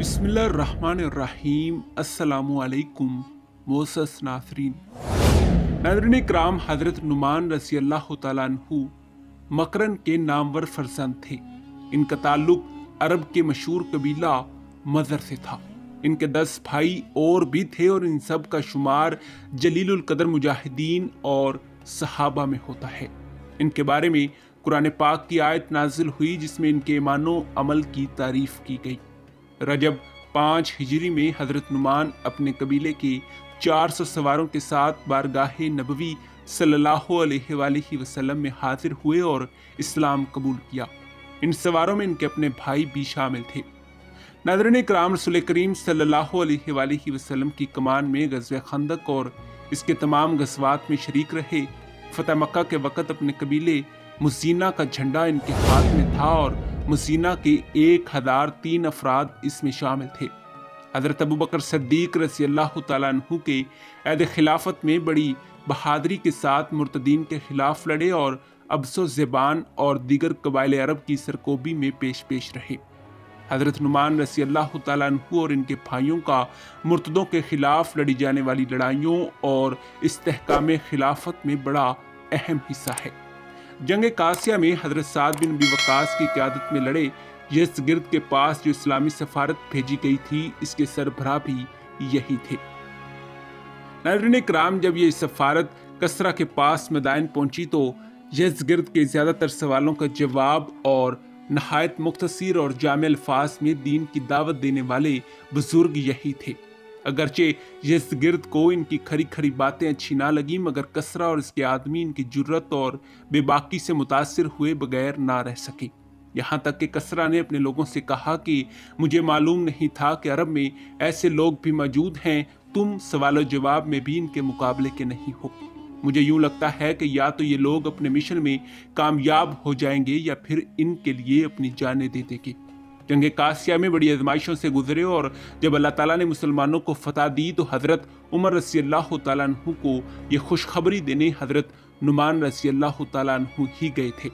बिस्मिल्लाहिर्रहमानिर्रहीम। अस्सलामुअलैकुम मोअज़्ज़ज़ नाज़रीन। नाज़रीन इकराम, हज़रत नुमान रज़ी अल्लाह तआला अन्हु मकरन के नामवर फर्जंद थे। इनका ताल्लुक अरब के मशहूर कबीला मज़र से था। इनके 10 भाई और भी थे और इन सब का शुमार जलीलुल कदर मुजाहिदीन और सहाबा में होता है। इनके बारे में कुरान पाक की आयत नाजिल हुई जिसमें इनके ईमानो अमल की तारीफ की गई। रजब 5 हिजरी में हजरत नुमान अपने कबीले के 400 सवारों के साथ बारगाहे नबवी सल्लल्लाहु अलैहि वसल्लम में हाजिर हुए और इस्लाम कबूल किया। इन सवारों में इनके अपने भाई भी शामिल थे। नाज़रीन इकराम, रसूल करीम सल्लल्लाहु अलैहि वसल्लम की कमान में गज़वे खंदक और इसके तमाम गज़वात में शरीक रहे। फतह मक्का के वक़्त अपने कबीले मुज़ीना का झंडा इनके हाथ में था और मुज़ीना के 1003 अफराद इसमें शामिल थे। हज़रत अबू बकर सिद्दीक़ रज़ी अल्लाह तआला अन्हु के ऐद खिलाफत में बड़ी बहादुरी के साथ मुर्तदीन के खिलाफ लड़े और अब्सो ज़बान और दीगर कबाइल अरब की सरकोबी में पेश रहे। हज़रत नुमान रज़ी अल्लाह तआला अन्हु और इनके भाइयों का मुर्तदों के खिलाफ लड़ी जाने वाली लड़ाइयों और इस्तेहकाम खिलाफत में बड़ा अहम हिस्सा है। जंग कासिया में हज़रत साद बिन अबी वक्कास की क़यादत में लड़े यज़गिर्द के पास जो इस्लामी सफारत भेजी गई थी, इसके सरबराह भी यही थे। नाज़रीन इकराम, जब ये सफारत कसरा के पास मदाइन पहुंची तो यज़गिर्द के ज़्यादातर सवालों का जवाब और नहायत मुख्तसर और जामे अल्फाज में दीन की दावत देने वाले बुजुर्ग यही थे। अगरचे यज़गिर्द को इनकी खरी खरी बातें अच्छी ना लगी, मगर कसरा और इसके आदमी इनकी जुर्रत और बेबाकी से मुतासिर हुए बगैर ना रह सके। यहाँ तक कि कसरा ने अपने लोगों से कहा कि मुझे मालूम नहीं था कि अरब में ऐसे लोग भी मौजूद हैं, तुम सवाल जवाब में भी इनके मुकाबले के नहीं हो। मुझे यूं लगता है कि या तो ये लोग अपने मिशन में कामयाब हो जाएंगे या फिर इनके लिए अपनी जानें दे देंगे। जंग कासिया में बड़ी आजमाइशों से गुजरे और जब अल्लाह ताला ने मुसलमानों को फतह दी तो हज़रत उमर रज़ी अल्लाह तआला अन्हु को ये खुशखबरी देने हज़रत नुमान रज़ी अल्लाह तआला अन्हु ही गए थे।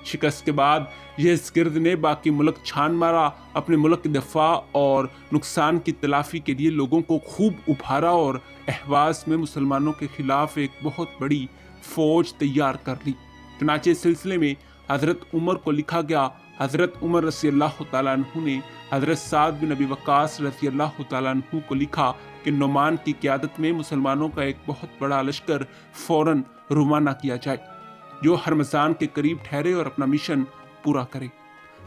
शिकस्त के बाद यज़गिर्द ने बाकी मुल्क छान मारा, अपने मुल्क की दफा और नुकसान की तलाफी के लिए लोगों को खूब उभारा और अहवाज़ में मुसलमानों के खिलाफ एक बहुत बड़ी फौज तैयार कर ली। चुनाचे इस सिलसिले में हज़रत उमर को लिखा गया। हज़रत उमर रज़ी अल्लाह तआला अन्हु ने हज़रत साद बिन अबी वक्कास रज़ी अल्लाह तआला अन्हु को लिखा कि नुमान की क़यादत में मुसलमानों का एक बहुत बड़ा लश्कर फ़ौरन रवाना किया जाए, जो हरमज़ान के करीब ठहरे और अपना मिशन पूरा करे।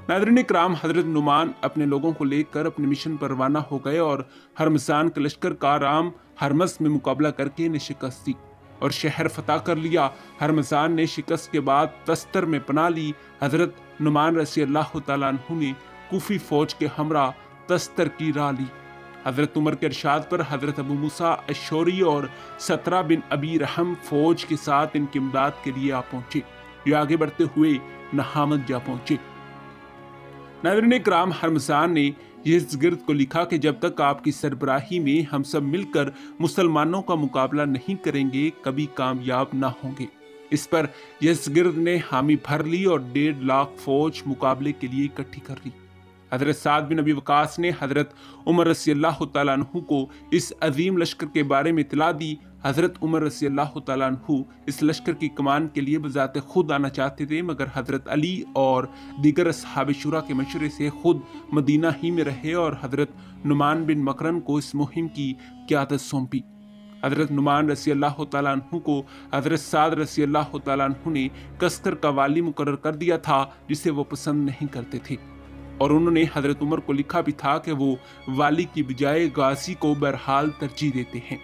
नाज़रीन इकराम, हज़रत नुमान अपने लोगों को लेकर अपने मिशन पर रवाना हो गए और हरमज़ान के लश्कर का राम हरमज़ में मुकाबला करके इन्हें शिकस्त दी और शहर फतह कर लिया। हरमज़ान ने शिकस्त के बाद तस्तर में पनाह ली। हज़रत नुमान रज़ी अल्लाह तआला अन्हु ने कूफी फ़ौज के हमरा तस्तर की राह ली। हज़रत उमर के इरशाद पर हज़रत अबू मूसा अश्शौरी और 17 बिन अबी रहम फ़ौज के साथ इनकी इमदाद के लिए आ पहुँचे। ये आगे बढ़ते हुए नहामद जा पहुँचे। नाज़रीन इकराम, हरमज़ान ने यज़गिर्द को लिखा कि जब तक आपकी सरबराही में हम सब मिलकर मुसलमानों का मुकाबला नहीं करेंगे, कभी कामयाब ना होंगे। इस पर यज़गिर्द ने हामी भर ली और 1.5 लाख फौज मुकाबले के लिए इकट्ठी कर ली। हज़रत साद बिन अबी वक्कास ने हज़रत उमर रज़ी अल्लाह तआला अन्हु को इस अजीम लश्कर के बारे में इत्तला दी। हज़रत उमर रज़ी अल्लाह तआला अन्हु इस लश्कर की कमान के लिए बज़ाते खुद आना चाहते थे, मगर हज़रत अली और दीगर अस्हाब शुरा के मशवरे से खुद मदीना ही में रहे और हज़रत नुमान बिन मकरन को इस मुहिम की क़यादत सौंपी। हज़रत नुमान रज़ी अल्लाह तआला अन्हु को हज़रत साद रज़ी अल्लाह तआला अन्हु ने कसकर का वाली मुकर्रर कर दिया था, जिसे वो पसंद नहीं करते थे और उन्होंने हज़रत उमर को लिखा भी था कि वो वाली की बजाय गाजी को बहरहाल तरजीह देते हैं।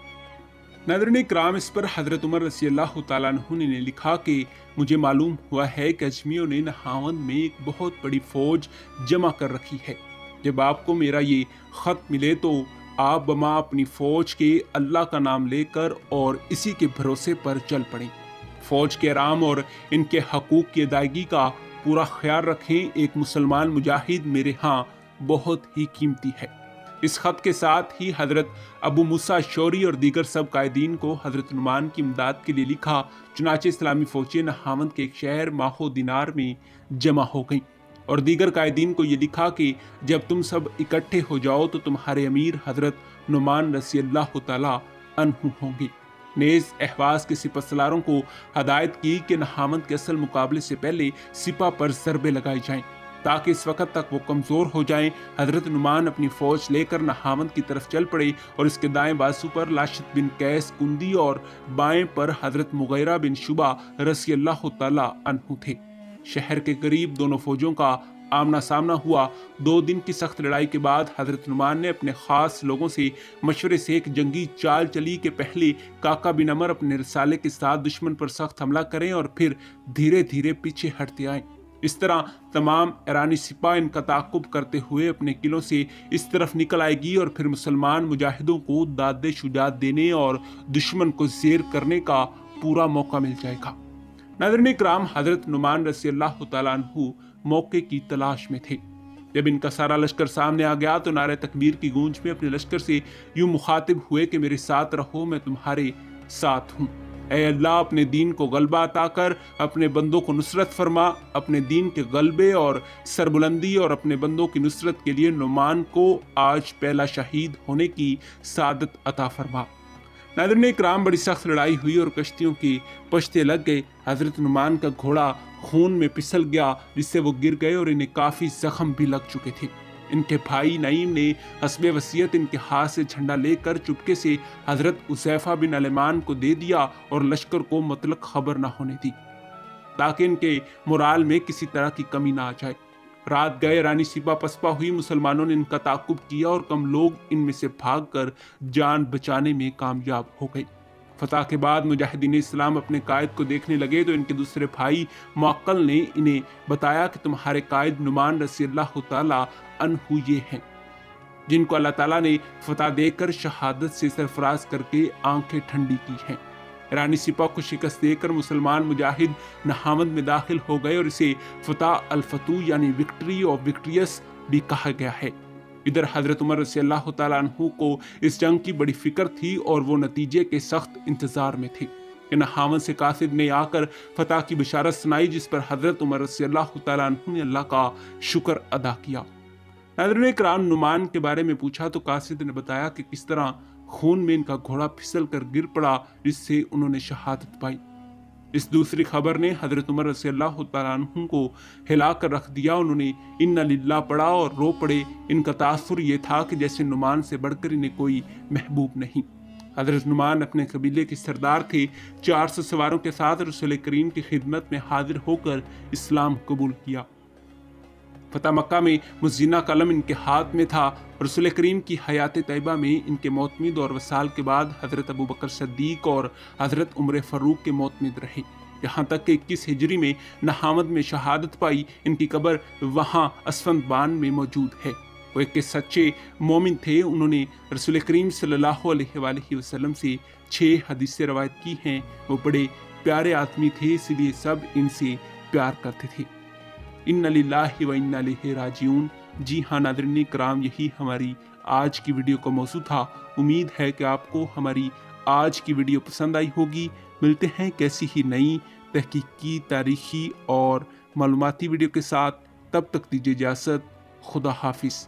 नाज़रीन इकराम, इस पर हज़रत उमर रज़ी अल्लाह तआला अन्हु ने लिखा कि मुझे मालूम हुआ है कि अजमियों ने नहावंद में एक बहुत बड़ी फ़ौज जमा कर रखी है। जब आपको मेरा ये ख़त मिले तो आप बमा अपनी फ़ौज के अल्लाह का नाम लेकर और इसी के भरोसे पर चल पड़ें। फ़ौज के आराम और इनके हकूक़ की अदायगी का पूरा ख्याल रखें। एक मुसलमान मुजाहिद मेरे यहाँ बहुत ही कीमती है। इस खत के साथ ही हज़रत अबू मूसा अश्शौरी और दीगर सब कायदीन को हज़रत नुमान की इमदाद के लिए लिखा। चुनाचे इस्लामी फ़ौजें नहावंद के एक शहर माहो दिनार में जमा हो गईं। اور دیگر قائدین کو یہ لکھا کہ جب تم سب اکٹھے ہو جاؤ تو تمہارے امیر حضرت نعمان رضی اللہ تعالیٰ عنہ ہوں گے۔ نیز احواز کے سپہ سالاروں کو ہدایت کی کہ نہامند کے اصل مقابلے سے پہلے سپہ پر ضربے لگائے جائیں تاکہ اس وقت تک وہ کمزور ہو جائیں۔ حضرت نعمان اپنی فوج لے کر نہامند کی طرف چل پڑے اور اس کے دائیں بازو پر لاشت بن قیس کندی اور بائیں پر حضرت مغیرہ بن شعبہ رضی اللہ تعالیٰ عنہ تھے۔ شہر کے قریب دونوں فوجوں کا آمنا سامنا ہوا۔ 2 دن کی سخت لڑائی کے بعد حضرت نعمان نے اپنے خاص لوگوں سے مشورے سے ایک جنگی چال چلی کہ پہلے کاکا بن عمر اپنے رسالے کے ساتھ دشمن پر سخت حملہ کریں اور پھر دھیرے دھیرے پیچھے ہٹتے آئیں۔ اس طرح تمام ایرانی سپاہ ان کا تعاقب کرتے ہوئے اپنے قلعوں سے اس طرف نکل آئے گی اور پھر مسلمان مجاہدوں کو داد شجاعت دینے اور دشمن کو زیر کرنے کا پورا موقع مل جائے گا۔ ناظرین کرام، حضرت نعمان رضی اللہ تعالیٰ عنہ موقع کی تلاش میں تھے۔ جب ان کا سارا لشکر سامنے آ گیا تو نعرہ تکبیر کی گونج میں اپنے لشکر سے یوں مخاطب ہوئے کہ میرے ساتھ رہو، میں تمہارے ساتھ ہوں۔ اے اللہ، اپنے دین کو غلبہ عطا کر، اپنے بندوں کو نصرت فرما، اپنے دین کے غلبے اور سربلندی اور اپنے بندوں کی نصرت کے لیے نعمان کو آج پہلا شہید ہونے کی سعادت عطا فرما۔ ناظرین اکرام، بڑی سخت لڑائی ہوئی اور کشتیوں کے پشتے لگ گئے۔ حضرت نعمان کا گھوڑا خون میں پسل گیا جس سے وہ گر گئے اور انہیں کافی زخم بھی لگ چکے تھے۔ ان کے بھائی نعیم نے حسب وصیت ان کے ہاتھ سے جھنڈا لے کر چپکے سے حضرت حذیفہ بن الیمان کو دے دیا اور لشکر کو مطلق خبر نہ ہونے دی تاکہ ان کے مورال میں کسی طرح کی کمی نہ آ جائے۔ رات گئے، رانی سپہ پسپا ہوئی، مسلمانوں نے ان کا تعاقب کیا اور کم لوگ ان میں سے بھاگ کر جان بچانے میں کامیاب ہو گئے۔ فتح کے بعد مجاہدین اسلام اپنے قائد کو دیکھنے لگے تو ان کے دوسرے بھائی معقل نے انہیں بتایا کہ تمہارے قائد نعمان رضی اللہ تعالیٰ عنہ یہ ہیں جن کو اللہ تعالیٰ نے فتح دے کر شہادت سے سرفراز کر کے آنکھیں ٹھنڈی کی ہیں۔ ایرانی سپاہ کو شکست دے کر مسلمان مجاہد نہامند میں داخل ہو گئے اور اسے فتح الفتوح یعنی وکٹری اور وکٹریس بھی کہا گیا ہے۔ ادھر حضرت عمر رضی اللہ تعالیٰ عنہ کو اس جنگ کی بڑی فکر تھی اور وہ نتیجے کے سخت انتظار میں تھے کہ نہامند سے قاصد نے آ کر فتح کی بشارت سنائی، جس پر حضرت عمر رضی اللہ تعالیٰ عنہ نے اللہ کا شکر ادا کیا۔ ناظرین کرام، نعمان کے بارے میں پوچھا تو قاصد نے بتایا کہ کس طرح خون میں ان کا گھوڑا پھسل کر گر پڑا جس سے انہوں نے شہادت پائی۔ اس دوسری خبر نے حضرت عمر رضی اللہ تعالیٰ عنہ کو ہلا کر رکھ دیا۔ انہوں نے انا للہ پڑھا اور رو پڑے۔ ان کا تاثر یہ تھا کہ جیسے نعمان سے بڑھ کر انہیں کوئی محبوب نہیں۔ حضرت نعمان اپنے قبیلے کے سردار تھے۔ 400 سواروں کے ساتھ رسول کریم کی خدمت میں حاضر ہو کر اسلام قبول کیا۔ فتح مکہ میں مزینہ کا علم ان کے ہاتھ میں تھا۔ رسول کریم کی حیات طیبہ میں ان کے معتمد اور وصال کے بعد حضرت ابوبکر صدیق اور حضرت عمر فاروق کے معتمد رہے، یہاں تک کہ 21 ہجری میں نہامند میں شہادت پائی۔ ان کی قبر وہاں اسفندبان میں موجود ہے۔ وہ ایک سچے مومن تھے۔ انہوں نے رسول کریم صلی اللہ علیہ وآلہ وسلم سے 6 حدیثیں روایت کی ہیں۔ وہ بڑے پیارے آدمی تھے، اس لیے سب ان سے پیار کرتے تھے۔ اِنَّ لِلَّهِ وَإِنَّا إِلَيْهِ راجعون۔ جی ہاں ناظرین کرام، یہی ہماری آج کی ویڈیو کا موضوع تھا۔ امید ہے کہ آپ کو ہماری آج کی ویڈیو پسند آئی ہوگی۔ ملتے ہیں کیسی ہی نئی تحقیقی، تاریخی اور معلوماتی ویڈیو کے ساتھ۔ تب تک دیجیے اجازت۔ خدا حافظ۔